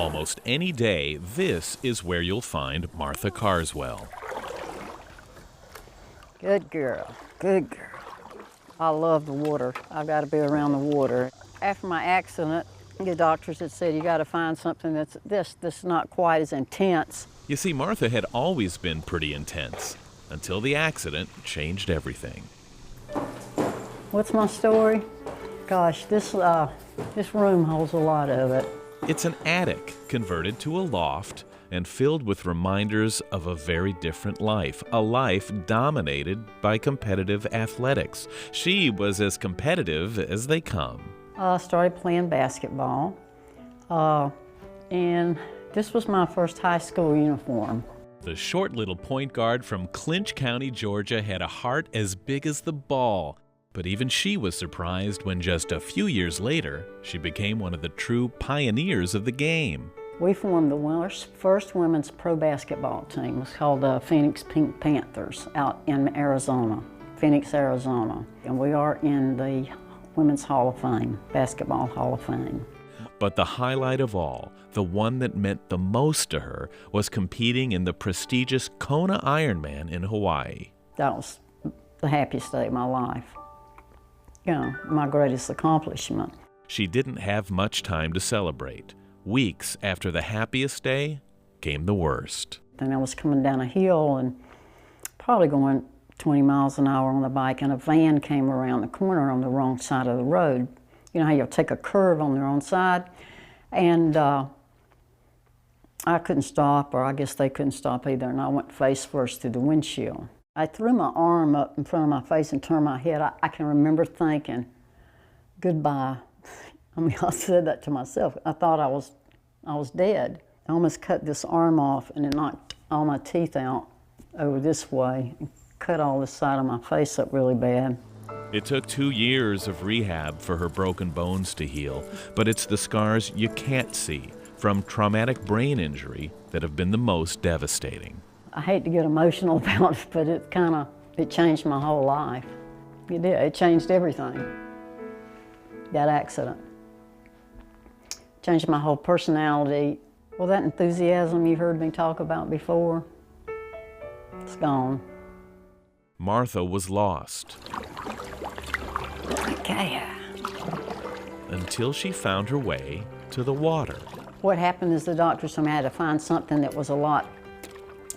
Almost any day, this is where you'll find Martha Carswell. Good girl, good girl. I love the water. I've got to be around the water. After my accident, the doctors had said, you got to find something that's not quite as intense. You see, Martha had always been pretty intense until the accident changed everything. What's my story? Gosh, this room holds a lot of it. It's an attic converted to a loft and filled with reminders of a very different life, a life dominated by competitive athletics. She was as competitive as they come. I started playing basketball, and this was my first high school uniform. The short little point guard from Clinch County, Georgia, had a heart as big as the ball. But even she was surprised when just a few years later, she became one of the true pioneers of the game. We formed the first women's pro basketball team. It was called the Phoenix Pink Panthers out in Arizona, Phoenix, Arizona. And we are in the Women's Hall of Fame, Basketball Hall of Fame. But the highlight of all, the one that meant the most to her, was competing in the prestigious Kona Ironman in Hawaii. That was the happiest day of my life. You know, my greatest accomplishment. She didn't have much time to celebrate. Weeks after the happiest day came the worst. Then I was coming down a hill and probably going 20 miles an hour on the bike, and a van came around the corner on the wrong side of the road. You know how you'll take a curve on the wrong side? And I couldn't stop, or I guess they couldn't stop either, and I went face first through the windshield. I threw my arm up in front of my face and turned my head. I can remember thinking, goodbye. I mean, I said that to myself. I thought I was dead. I almost cut this arm off, and it knocked all my teeth out over this way and cut all this side of my face up really bad. It took 2 years of rehab for her broken bones to heal, but it's the scars you can't see from traumatic brain injury that have been the most devastating. I hate to get emotional about it, but it changed my whole life. It did. It changed everything. That accident changed my whole personality. Well, that enthusiasm you heard me talk about before, it's gone. Martha was lost. Okay. Until she found her way to the water. What happened is the doctors told me I had to find something that was a lot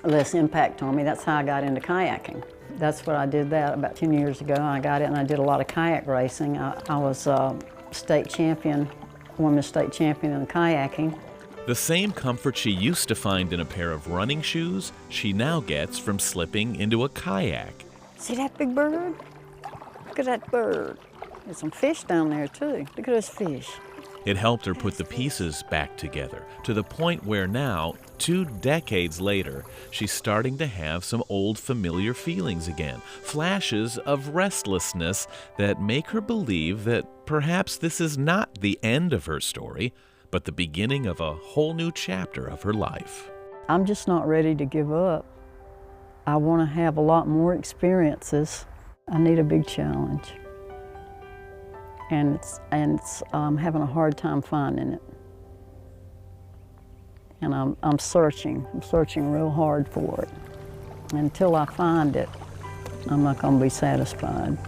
less impact on me. That's how I got into kayaking. That's what I did that about 10 years ago. I got it and I did a lot of kayak racing. I was state champion, women's state champion in kayaking. The same comfort she used to find in a pair of running shoes, she now gets from slipping into a kayak. See that big bird? Look at that bird. There's some fish down there too. Look at those fish. It helped her put the pieces back together, to the point where now, 2 decades later, she's starting to have some old familiar feelings again, flashes of restlessness that make her believe that perhaps this is not the end of her story, but the beginning of a whole new chapter of her life. I'm just not ready to give up. I want to have a lot more experiences. I need a big challenge. And I'm having a hard time finding it. And I'm searching real hard for it. Until I find it, I'm not going to be satisfied.